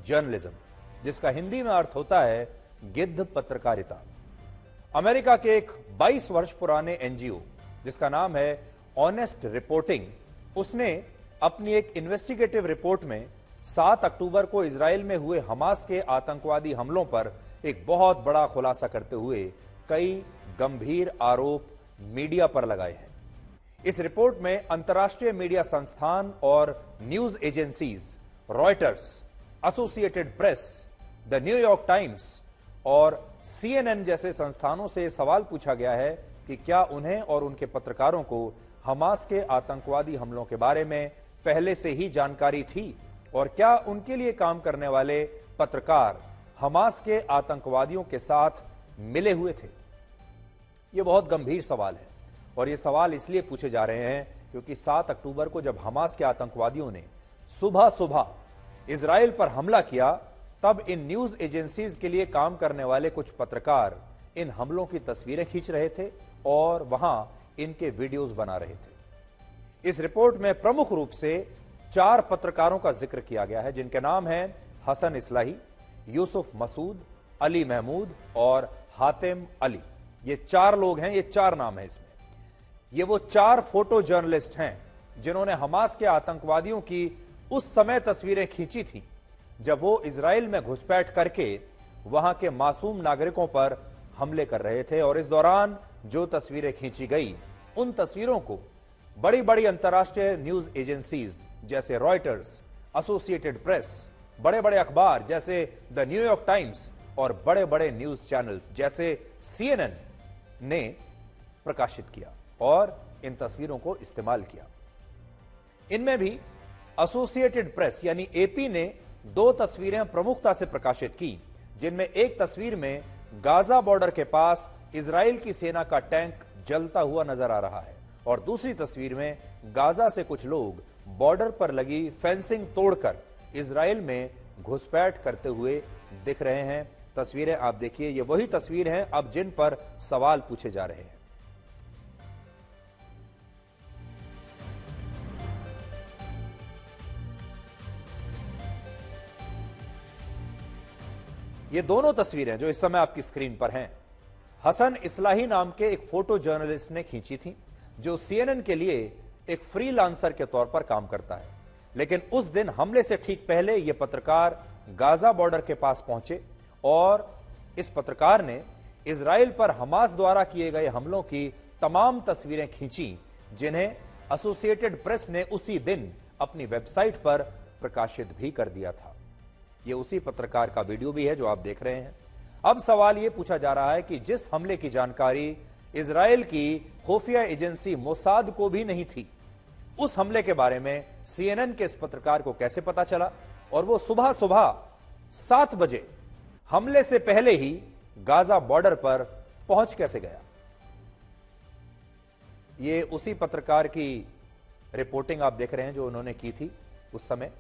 Journalism, जिसका हिंदी में अर्थ होता है गिद्ध पत्रकारिता। अमेरिका के एक 22 वर्ष पुराने एनजीओ जिसका नाम है ऑनेस्ट रिपोर्टिंग, उसने अपनी एक इन्वेस्टिगेटिव रिपोर्ट में 7 अक्टूबर को इजराइल में हुए हमास के आतंकवादी हमलों पर एक बहुत बड़ा खुलासा करते हुए कई गंभीर आरोप मीडिया पर लगाए हैं। इस रिपोर्ट में अंतर्राष्ट्रीय मीडिया संस्थान और news agencies Reuters, associated press, the New York times और CNN जैसे संस्थानों से सवाल पूछा गया है कि क्या उन्हें और उनके पत्रकारों को हमास के आतंकवादी हमलों के बारे में पहले से ही जानकारी थी और क्या उनके लिए काम करने वाले पत्रकार हमास के आतंकवादियों के साथ मिले हुए थे। यह बहुत गंभीर सवाल है और यह सवाल इसलिए पूछे जा रहे हैं क्योंकि 7 अक्टूबर को जब हमास के आतंकवादियों ने सुबह सुबह इजराइल पर हमला किया, तब इन न्यूज एजेंसीज के लिए काम करने वाले कुछ पत्रकार इन हमलों की तस्वीरें खींच रहे थे और वहां इनके वीडियोस बना रहे थे। इस रिपोर्ट में प्रमुख रूप से 4 पत्रकारों का जिक्र किया गया है जिनके नाम हैं हसन इस्लाही, यूसुफ मसूद, अली महमूद और हातिम अली। ये 4 लोग हैं, ये 4 नाम है इसमें। ये वो 4 फोटो जर्नलिस्ट हैं जिन्होंने हमास के आतंकवादियों की उस समय तस्वीरें खींची थी जब वो इजराइल में घुसपैठ करके वहां के मासूम नागरिकों पर हमले कर रहे थे। और इस दौरान जो तस्वीरें खींची गई, उन तस्वीरों को बड़ी बड़ी अंतर्राष्ट्रीय न्यूज एजेंसीज जैसे रॉयटर्स, एसोसिएटेड प्रेस, बड़े बड़े अखबार जैसे द न्यूयॉर्क टाइम्स और बड़े बड़े न्यूज चैनल्स जैसे CNN ने प्रकाशित किया और इन तस्वीरों को इस्तेमाल किया। इनमें भी एसोसिएटेड प्रेस यानी AP ने 2 तस्वीरें प्रमुखता से प्रकाशित की, जिनमें एक तस्वीर में गाजा बॉर्डर के पास इजराइल की सेना का टैंक जलता हुआ नजर आ रहा है और दूसरी तस्वीर में गाजा से कुछ लोग बॉर्डर पर लगी फेंसिंग तोड़कर इजराइल में घुसपैठ करते हुए दिख रहे हैं। तस्वीरें आप देखिए, ये वही तस्वीर हैं अब जिन पर सवाल पूछे जा रहे हैं। ये दोनों तस्वीरें जो इस समय आपकी स्क्रीन पर हैं, हसन इस्लाही नाम के एक फोटो जर्नलिस्ट ने खींची थी जो CNN के लिए एक फ्रीलांसर के तौर पर काम करता है। लेकिन उस दिन हमले से ठीक पहले यह पत्रकार गाजा बॉर्डर के पास पहुंचे और इस पत्रकार ने इजराइल पर हमास द्वारा किए गए हमलों की तमाम तस्वीरें खींची, जिन्हें एसोसिएटेड प्रेस ने उसी दिन अपनी वेबसाइट पर प्रकाशित भी कर दिया था। यह उसी पत्रकार का वीडियो भी है जो आप देख रहे हैं। अब सवाल यह पूछा जा रहा है कि जिस हमले की जानकारी इजराइल की खुफिया एजेंसी मोसाद को भी नहीं थी, उस हमले के बारे में CNN के इस पत्रकार को कैसे पता चला और वो सुबह सुबह 7 बजे हमले से पहले ही गाजा बॉर्डर पर पहुंच कैसे गया। ये उसी पत्रकार की रिपोर्टिंग आप देख रहे हैं जो उन्होंने की थी उस समय।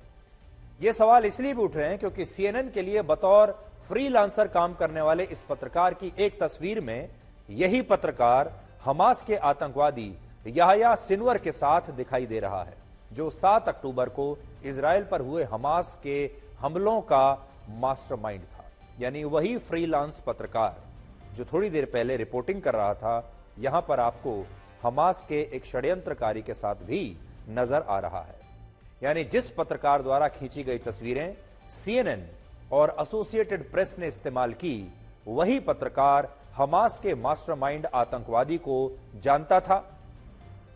ये सवाल इसलिए भी उठ रहे हैं क्योंकि CNN के लिए बतौर फ्रीलांसर काम करने वाले इस पत्रकार की एक तस्वीर में यही पत्रकार हमास के आतंकवादी याह्या सिनवर के साथ दिखाई दे रहा है, जो 7 अक्टूबर को इजराइल पर हुए हमास के हमलों का मास्टरमाइंड था। यानी वही फ्रीलांस पत्रकार जो थोड़ी देर पहले रिपोर्टिंग कर रहा था, यहां पर आपको हमास के एक षड्यंत्रकारी के साथ भी नजर आ रहा है। यानी जिस पत्रकार द्वारा खींची गई तस्वीरें CNN और एसोसिएटेड प्रेस ने इस्तेमाल की, वही पत्रकार हमास के मास्टरमाइंड आतंकवादी को जानता था,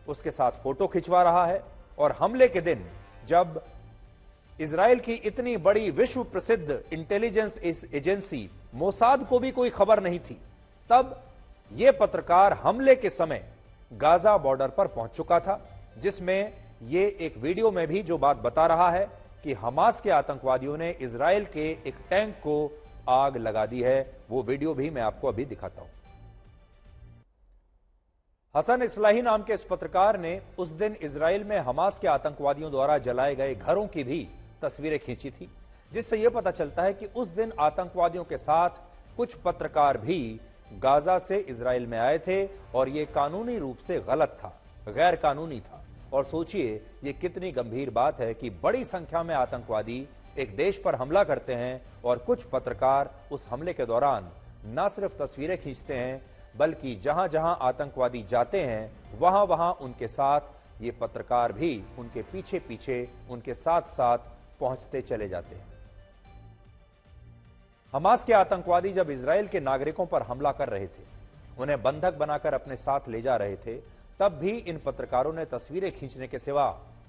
उसके साथ फोटो खिंचवा रहा है और हमले के दिन जब इजराइल की इतनी बड़ी विश्व प्रसिद्ध इंटेलिजेंस एजेंसी मोसाद को भी कोई खबर नहीं थी, तब यह पत्रकार हमले के समय गाजा बॉर्डर पर पहुंच चुका था, जिसमें यह एक वीडियो में भी जो बात बता रहा है कि हमास के आतंकवादियों ने इजराइल के एक टैंक को आग लगा दी है। वो वीडियो भी मैं आपको अभी दिखाता हूं। हसन इस्लाही नाम के इस पत्रकार ने उस दिन इजराइल में हमास के आतंकवादियों द्वारा जलाए गए घरों की भी तस्वीरें खींची थी, जिससे यह पता चलता है कि उस दिन आतंकवादियों के साथ कुछ पत्रकार भी गाजा से इजराइल में आए थे और यह कानूनी रूप से गलत था, गैर कानूनी था। और सोचिए ये कितनी गंभीर बात है कि बड़ी संख्या में आतंकवादी एक देश पर हमला करते हैं और कुछ पत्रकार उस हमले के दौरान न सिर्फ तस्वीरें खींचते हैं बल्कि जहां जहां आतंकवादी जाते हैं वहां वहां उनके साथ ये पत्रकार भी उनके पीछे पीछे उनके साथ साथ पहुंचते चले जाते हैं। हमास के आतंकवादी जब इजराइल के नागरिकों पर हमला कर रहे थे, उन्हें बंधक बनाकर अपने साथ ले जा रहे थे, तब भी इन पत्रकारों ने तस्वीरें खींचने के सिवा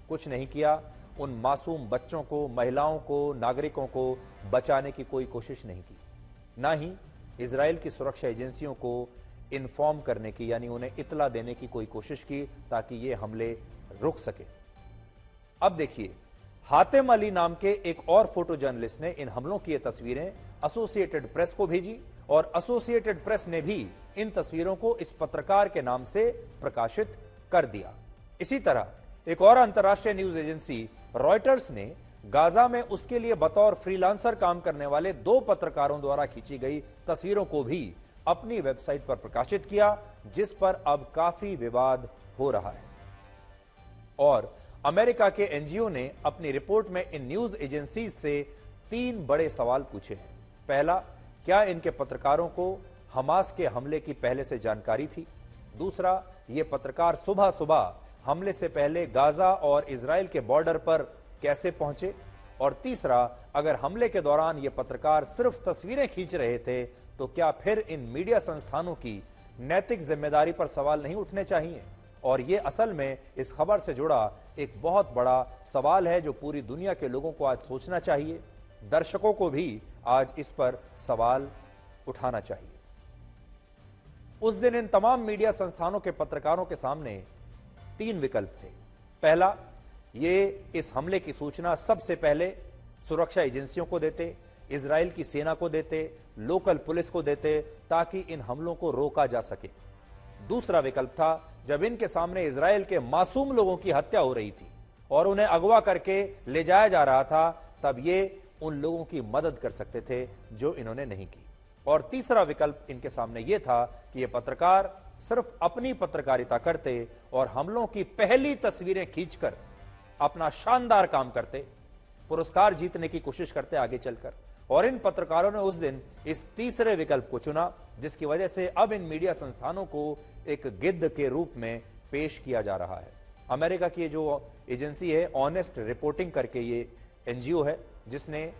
कुछ नहीं किया। उन मासूम बच्चों को, महिलाओं को, नागरिकों को बचाने की कोई कोशिश नहीं की, ना ही इजराइल की सुरक्षा एजेंसियों को इन्फॉर्म करने की यानी उन्हें इत्तला देने की कोई कोशिश की ताकि ये हमले रुक सके। अब देखिए, हातिम अली नाम के एक और फोटो जर्नलिस्ट ने इन हमलों की ये तस्वीरें एसोसिएटेड प्रेस को भेजी और एसोसिएटेड प्रेस ने भी इन तस्वीरों को इस पत्रकार के नाम से प्रकाशित कर दिया। इसी तरह एक और अंतर्राष्ट्रीय न्यूज एजेंसी रॉयटर्स ने गाजा में उसके लिए बतौर फ्रीलांसर काम करने वाले 2 पत्रकारों द्वारा खींची गई तस्वीरों को भी अपनी वेबसाइट पर प्रकाशित किया, जिस पर अब काफी विवाद हो रहा है। और अमेरिका के एनजीओ ने अपनी रिपोर्ट में इन न्यूज एजेंसीज से 3 बड़े सवाल पूछे हैं। पहला, क्या इनके पत्रकारों को हमास के हमले की पहले से जानकारी थी? दूसरा, ये पत्रकार सुबह सुबह हमले से पहले गाजा और इजराइल के बॉर्डर पर कैसे पहुंचे? और तीसरा, अगर हमले के दौरान ये पत्रकार सिर्फ तस्वीरें खींच रहे थे तो क्या फिर इन मीडिया संस्थानों की नैतिक जिम्मेदारी पर सवाल नहीं उठने चाहिए? और ये असल में इस खबर से जुड़ा एक बहुत बड़ा सवाल है जो पूरी दुनिया के लोगों को आज सोचना चाहिए। दर्शकों को भी आज इस पर सवाल उठाना चाहिए। उस दिन इन तमाम मीडिया संस्थानों के पत्रकारों के सामने 3 विकल्प थे। पहला, ये इस हमले की सूचना सबसे पहले सुरक्षा एजेंसियों को देते, इजराइल की सेना को देते, लोकल पुलिस को देते ताकि इन हमलों को रोका जा सके। दूसरा विकल्प था, जब इनके सामने इजराइल के मासूम लोगों की हत्या हो रही थी और उन्हें अगवा करके ले जाया जा रहा था, तब ये उन लोगों की मदद कर सकते थे जो इन्होंने नहीं की। और तीसरा विकल्प इनके सामने यह था कि ये पत्रकार सिर्फ अपनी पत्रकारिता करते और हमलों की पहली तस्वीरें खींचकर अपना शानदार काम करते, पुरस्कार जीतने की कोशिश करते आगे चलकर। और इन पत्रकारों ने उस दिन इस तीसरे विकल्प को चुना, जिसकी वजह से अब इन मीडिया संस्थानों को एक गिद्ध के रूप में पेश किया जा रहा है। अमेरिका की जो एजेंसी है ऑनेस्ट रिपोर्टिंग करके ये एनजीओ है जिसने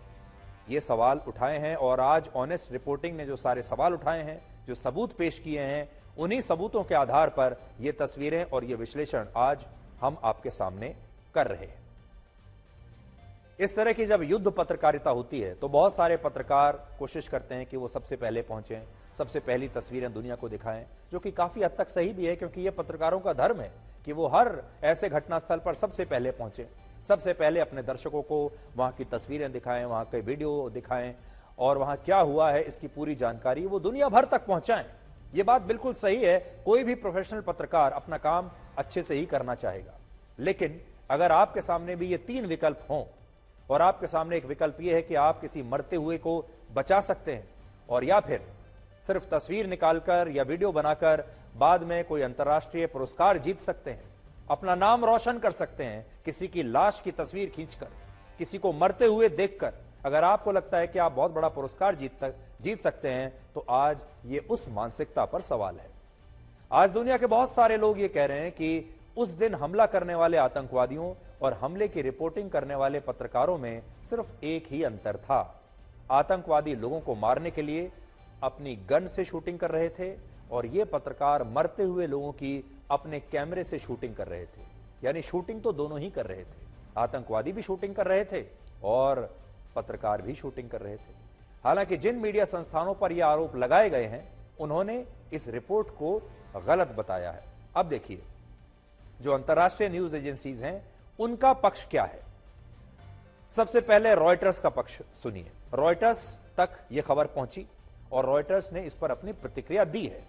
ये सवाल उठाए हैं, और आज ऑनेस्ट रिपोर्टिंग ने जो सारे सवाल उठाए हैं, जो सबूत पेश किए हैं, उन्हीं सबूतों के आधार पर ये तस्वीरें और ये विश्लेषण आज हम आपके सामने कर रहे हैं। इस तरह की जब युद्ध पत्रकारिता होती है तो बहुत सारे पत्रकार कोशिश करते हैं कि वो सबसे पहले पहुंचे, सबसे पहली तस्वीरें दुनिया को दिखाएं, जो कि काफी हद तक सही भी है क्योंकि ये पत्रकारों का धर्म है कि वो हर ऐसे घटनास्थल पर सबसे पहले पहुंचे, सबसे पहले अपने दर्शकों को वहां की तस्वीरें दिखाएं, वहां के वीडियो दिखाएं और वहां क्या हुआ है इसकी पूरी जानकारी वो दुनिया भर तक पहुंचाएं। ये बात बिल्कुल सही है, कोई भी प्रोफेशनल पत्रकार अपना काम अच्छे से ही करना चाहेगा। लेकिन अगर आपके सामने भी ये 3 विकल्प हों और आपके सामने एक विकल्प ये है कि आप किसी मरते हुए को बचा सकते हैं और या फिर सिर्फ तस्वीर निकालकर या वीडियो बनाकर बाद में कोई अंतर्राष्ट्रीय पुरस्कार जीत सकते हैं, अपना नाम रोशन कर सकते हैं, किसी की लाश की तस्वीर खींचकर, किसी को मरते हुए देखकर, अगर आपको लगता है कि आप बहुत बड़ा पुरस्कार जीत सकते हैं तो आज ये उस मानसिकता पर सवाल है। आज दुनिया के बहुत सारे लोग ये कह रहे हैं कि उस दिन हमला करने वाले आतंकवादियों और हमले की रिपोर्टिंग करने वाले पत्रकारों में सिर्फ एक ही अंतर था। आतंकवादी लोगों को मारने के लिए अपनी गन से शूटिंग कर रहे थे और ये पत्रकार मरते हुए लोगों की अपने कैमरे से शूटिंग कर रहे थे। यानी शूटिंग तो दोनों ही कर रहे थे, आतंकवादी भी शूटिंग कर रहे थे और पत्रकार भी शूटिंग कर रहे थे। हालांकि जिन मीडिया संस्थानों पर यह आरोप लगाए गए हैं उन्होंने इस रिपोर्ट को गलत बताया है। अब देखिए, जो अंतर्राष्ट्रीय न्यूज एजेंसीज हैं उनका पक्ष क्या है। सबसे पहले रॉयटर्स का पक्ष सुनिए। रॉयटर्स तक यह खबर पहुंची और रॉयटर्स ने इस पर अपनी प्रतिक्रिया दी है।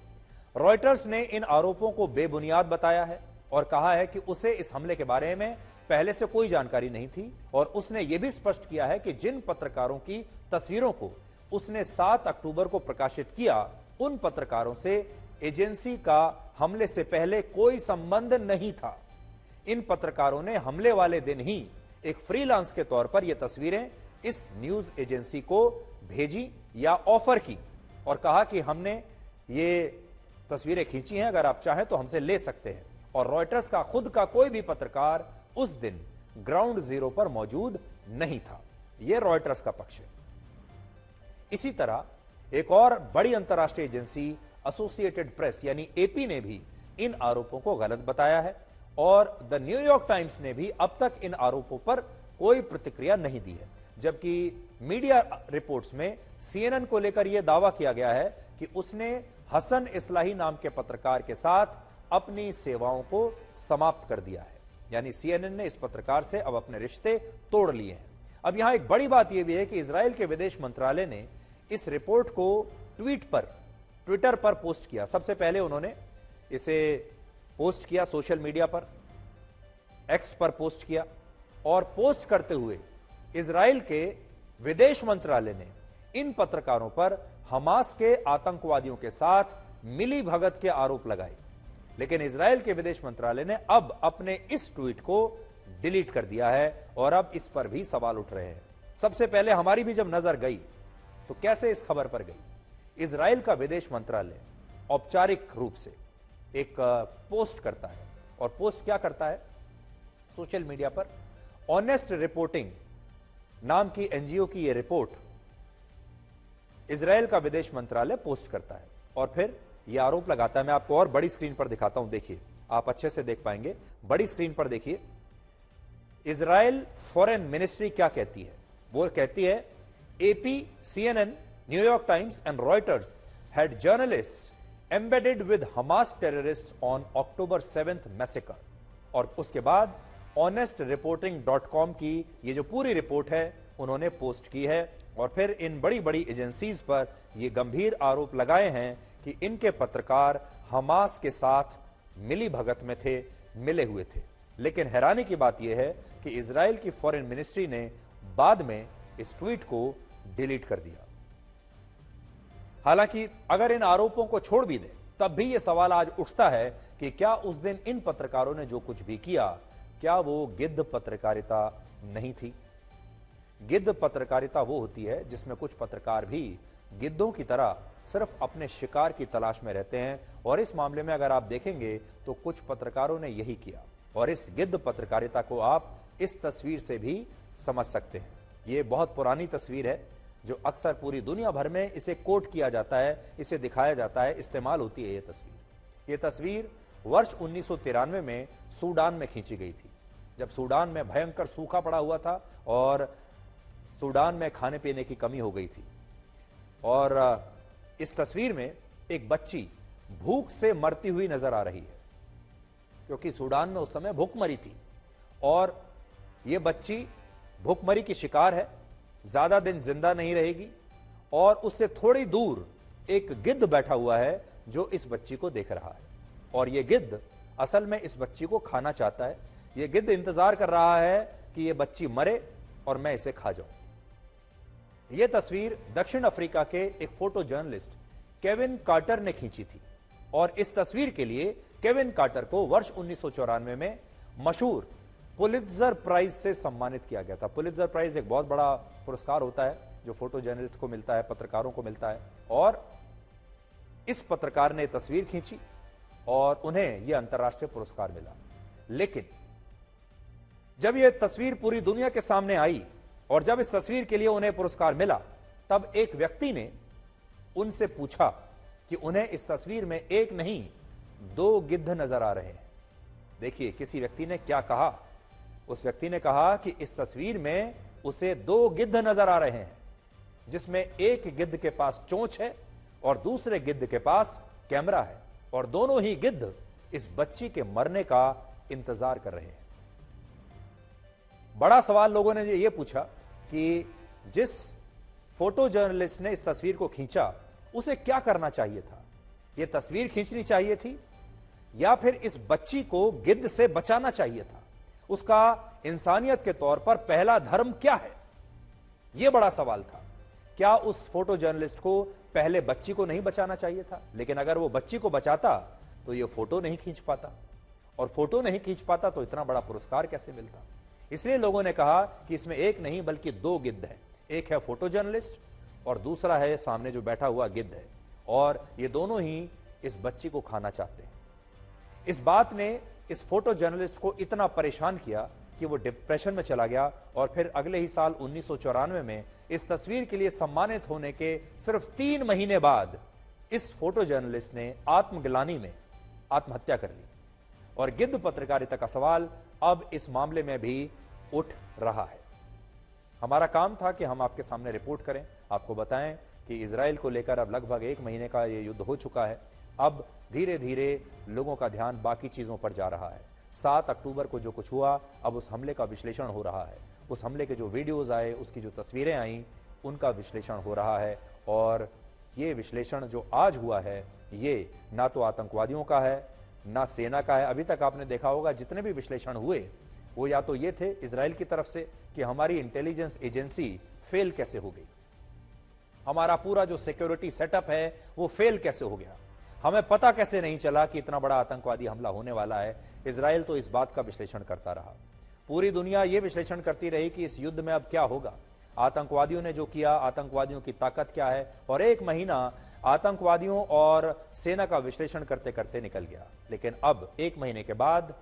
रॉयटर्स ने इन आरोपों को बेबुनियाद बताया है और कहा है कि उसे इस हमले के बारे में पहले से कोई जानकारी नहीं थी और उसने यह भी स्पष्ट किया है कि जिन पत्रकारों की तस्वीरों को उसने 7 अक्टूबर को प्रकाशित किया उन पत्रकारों से एजेंसी का हमले से पहले कोई संबंध नहीं था। इन पत्रकारों ने हमले वाले दिन ही एक फ्रीलांस के तौर पर यह तस्वीरें इस न्यूज एजेंसी को भेजी या ऑफर की और कहा कि हमने ये तस्वीरें खींची हैं, अगर आप चाहें तो हमसे ले सकते हैं। और रॉयटर्स का खुद का कोई भी पत्रकार उस दिन ग्राउंड जीरो पर मौजूद नहीं था। यह रॉयटर्स का पक्ष है। इसी तरह एक और बड़ी अंतर्राष्ट्रीय एजेंसी एसोसिएटेड प्रेस यानी एपी ने भी इन आरोपों को गलत बताया है और द न्यूयॉर्क टाइम्स ने भी अब तक इन आरोपों पर कोई प्रतिक्रिया नहीं दी है। जबकि मीडिया रिपोर्ट्स में सीएनएन को लेकर यह दावा किया गया है कि उसने हसन इस्लाही नाम के पत्रकार के साथ अपनी सेवाओं को समाप्त कर दिया है। यानी सीएनएन ने इस पत्रकार से अब अपने रिश्ते तोड़ लिए हैं। अब यहां एक बड़ी बात यह भी है कि इजराइल के विदेश मंत्रालय ने इस रिपोर्ट को ट्विटर पर पोस्ट किया। सबसे पहले उन्होंने इसे पोस्ट किया सोशल मीडिया पर, एक्स पर पोस्ट किया और पोस्ट करते हुए इजराइल के विदेश मंत्रालय ने इन पत्रकारों पर हमास के आतंकवादियों के साथ मिली भगत के आरोप लगाए। लेकिन इजराइल के विदेश मंत्रालय ने अब अपने इस ट्वीट को डिलीट कर दिया है और अब इस पर भी सवाल उठ रहे हैं। सबसे पहले हमारी भी जब नजर गई तो कैसे इस खबर पर गई। इजराइल का विदेश मंत्रालय औपचारिक रूप से एक पोस्ट करता है और पोस्ट क्या करता है सोशल मीडिया पर, ऑनेस्ट रिपोर्टिंग नाम की एनजीओ की यह रिपोर्ट इजराइल का विदेश मंत्रालय पोस्ट करता है और फिर यह आरोप लगाता है। मैं आपको और बड़ी स्क्रीन पर दिखाता हूं, देखिए आप अच्छे से देख पाएंगे। बड़ी स्क्रीन पर देखिए इजराइल फॉरेन मिनिस्ट्री क्या कहती है। वो कहती है AP, CNN, New York times and Reuters had journalists embedded with Hamas terrorists on October 7th massacre। और उसके बाद honestreporting.com की ये जो पूरी रिपोर्ट है उन्होंने पोस्ट की है और फिर इन बड़ी बड़ी एजेंसीज पर ये गंभीर आरोप लगाए हैं कि इनके पत्रकार हमास के साथ मिली भगत में थे, मिले हुए थे। लेकिन हैरानी की बात यह है कि इजराइल की फॉरेन मिनिस्ट्री ने बाद में इस ट्वीट को डिलीट कर दिया। हालांकि अगर इन आरोपों को छोड़ भी दे तब भी यह सवाल आज उठता है कि क्या उस दिन इन पत्रकारों ने जो कुछ भी किया क्या वो गिद्ध पत्रकारिता नहीं थी। गिद्ध पत्रकारिता वो होती है जिसमें कुछ पत्रकार भी गिद्धों की तरह सिर्फ अपने शिकार की तलाश में रहते हैं और इस मामले में अगर आप देखेंगे तो कुछ पत्रकारों ने यही किया और इस गिद्ध पत्रकारिता को आप इस तस्वीर से भी समझ सकते हैं। ये बहुत पुरानी तस्वीर है जो अक्सर पूरी दुनिया भर में इसे कोट किया जाता है, इसे दिखाया जाता है, इस्तेमाल होती है ये तस्वीर वर्ष 1993 में सूडान में खींची गई थी, जब सूडान में भयंकर सूखा पड़ा हुआ था और सूडान में खाने पीने की कमी हो गई थी। और इस तस्वीर में एक बच्ची भूख से मरती हुई नजर आ रही है क्योंकि सूडान में उस समय भूखमरी थी और यह बच्ची भूखमरी की शिकार है, ज्यादा दिन जिंदा नहीं रहेगी और उससे थोड़ी दूर एक गिद्ध बैठा हुआ है जो इस बच्ची को देख रहा है और यह गिद्ध असल में इस बच्ची को खाना चाहता है। यह गिद्ध इंतजार कर रहा है कि यह बच्ची मरे और मैं इसे खा जाऊं। यह तस्वीर दक्षिण अफ्रीका के एक फोटो जर्नलिस्ट केविन कार्टर ने खींची थी और इस तस्वीर के लिए केविन कार्टर को वर्ष 1994 में मशहूर पुलित्जर प्राइज से सम्मानित किया गया था। पुलित्जर प्राइज एक बहुत बड़ा पुरस्कार होता है जो फोटो जर्नलिस्ट को मिलता है, पत्रकारों को मिलता है और इस पत्रकार ने तस्वीर खींची और उन्हें यह अंतर्राष्ट्रीय पुरस्कार मिला। लेकिन जब यह तस्वीर पूरी दुनिया के सामने आई और जब इस तस्वीर के लिए उन्हें पुरस्कार मिला तब एक व्यक्ति ने उनसे पूछा कि उन्हें इस तस्वीर में एक नहीं 2 गिद्ध नजर आ रहे हैं। देखिए किसी व्यक्ति ने क्या कहा। उस व्यक्ति ने कहा कि इस तस्वीर में उसे 2 गिद्ध नजर आ रहे हैं जिसमें एक गिद्ध के पास चोंच है और दूसरे गिद्ध के पास कैमरा है और दोनों ही गिद्ध इस बच्ची के मरने का इंतजार कर रहे हैं। बड़ा सवाल लोगों ने यह पूछा कि जिस फोटो जर्नलिस्ट ने इस तस्वीर को खींचा उसे क्या करना चाहिए था। यह तस्वीर खींचनी चाहिए थी या फिर इस बच्ची को गिद्ध से बचाना चाहिए था। उसका इंसानियत के तौर पर पहला धर्म क्या है, यह बड़ा सवाल था। क्या उस फोटो जर्नलिस्ट को पहले बच्ची को नहीं बचाना चाहिए था? लेकिन अगर वो बच्ची को बचाता तो ये फोटो नहीं खींच पाता और फोटो नहीं खींच पाता तो इतना बड़ा पुरस्कार कैसे मिलता। इसलिए लोगों ने कहा कि इसमें एक नहीं बल्कि 2 गिद्ध हैं। एक है फोटो जर्नलिस्ट और दूसरा है सामने जो बैठा हुआ गिद्ध है, और ये दोनों ही इस बच्ची को खाना चाहते हैं। इस बात ने इस फोटो जर्नलिस्ट को इतना परेशान किया कि वो डिप्रेशन में चला गया, और फिर अगले ही साल 1994 में इस तस्वीर के लिए सम्मानित होने के सिर्फ 3 महीने बाद इस फोटो जर्नलिस्ट ने आत्मग्लानि में आत्महत्या कर ली। और गिद्ध पत्रकारिता का सवाल अब इस मामले में भी उठ रहा है। हमारा काम था कि हम आपके सामने रिपोर्ट करें, आपको बताएं कि इजराइल को लेकर अब लगभग 1 महीने का ये युद्ध हो चुका है। अब धीरे धीरे लोगों का ध्यान बाकी चीजों पर जा रहा है। 7 अक्टूबर को जो कुछ हुआ, अब उस हमले का विश्लेषण हो रहा है। उस हमले के जो वीडियोज आए, उसकी जो तस्वीरें आई, उनका विश्लेषण हो रहा है। और ये विश्लेषण जो आज हुआ है, ये ना तो आतंकवादियों का है, ना सेना का है। अभी तक आपने देखा होगा जितने भी विश्लेषण हुए, वो या तो ये थे इजराइल की तरफ से कि हमारी इंटेलिजेंस एजेंसी फेल कैसे हो गई, हमारा पूरा जो सिक्योरिटी सेटअप है वो फेल कैसे हो गया, हमें पता कैसे नहीं चला कि इतना बड़ा आतंकवादी हमला होने वाला है। इजराइल तो इस बात का विश्लेषण करता रहा। पूरी दुनिया यह विश्लेषण करती रही कि इस युद्ध में अब क्या होगा, आतंकवादियों ने जो किया, आतंकवादियों की ताकत क्या है। और 1 महीना आतंकवादियों और सेना का विश्लेषण करते करते निकल गया। लेकिन अब 1 महीने के बाद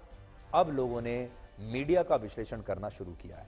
अब लोगों ने मीडिया का विश्लेषण करना शुरू किया है।